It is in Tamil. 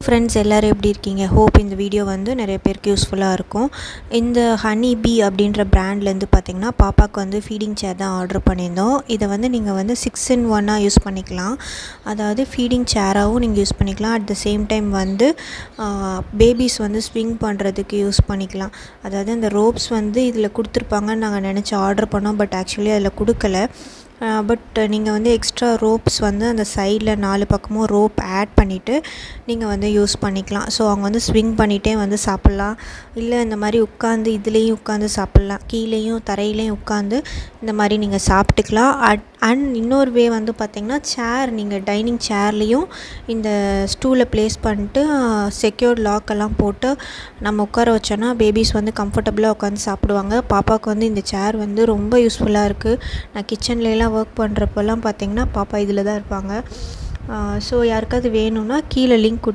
ஃப்ரெண்ட்ஸ் எல்லோரும் எப்படி இருக்கீங்க? ஹோப் இந்த வீடியோ வந்து நிறைய பேருக்கு யூஸ்ஃபுல்லாக இருக்கும். இந்த ஹனி பீ அப்படின்ற பிராண்ட்லேருந்து பார்த்திங்கன்னா பாப்பாவுக்கு வந்து ஃபீடிங் சேர் தான் ஆர்டர் பண்ணியிருந்தோம். இதை வந்து நீங்கள் வந்து 6-in-1 யூஸ் பண்ணிக்கலாம். அதாவது ஃபீடிங் சேராகவும் நீங்கள் யூஸ் பண்ணிக்கலாம். அட் த சேம் டைம் வந்து பேபிஸ் வந்து ஸ்விங் பண்ணுறதுக்கு யூஸ் பண்ணிக்கலாம். அதாவது இந்த ரோப்ஸ் வந்து இதில் கொடுத்துருப்பாங்கன்னு நாங்கள் நினச்சி ஆர்டர் பண்ணோம். பட் ஆக்சுவலி அதில் கொடுக்கல. பட் நீங்கள் வந்து எக்ஸ்ட்ரா ரோப்ஸ் வந்து அந்த சைடில் 4 பக்கமும் ரோப் ஆட் பண்ணிவிட்டு நீங்கள் வந்து யூஸ் பண்ணிக்கலாம். ஸோ அவங்க வந்து ஸ்விங் பண்ணிகிட்டே வந்து சாப்பிட்லாம். இல்லை இந்த மாதிரி உட்காந்து இதுலேயும் உட்காந்து சாப்பிட்லாம். கீழேயும் தரையிலையும் உட்காந்து இந்த மாதிரி நீங்கள் சாப்பிட்டுக்கலாம். அண்ட் இன்னொரு வே வந்து பார்த்திங்கன்னா சேர், நீங்கள் டைனிங் சேர்லேயும் இந்த ஸ்டூலை ப்ளேஸ் பண்ணிட்டு செக்யூர்ட் லாக்கெல்லாம் போட்டு நம்ம உட்கார வச்சோன்னா பேபிஸ் வந்து கம்ஃபர்டபுளாக உட்காந்து சாப்பிடுவாங்க. பாப்பாவுக்கு வந்து இந்த சேர் வந்து ரொம்ப யூஸ்ஃபுல்லாக இருக்குது. நான் கிச்சன்லலாம் ஒர்க் பண்ணுறப்பெல்லாம் பார்த்திங்கன்னா பாப்பா இதில் தான் இருப்பாங்க. ஸோ யாருக்காவது வேணும்னா கீழே லிங்க்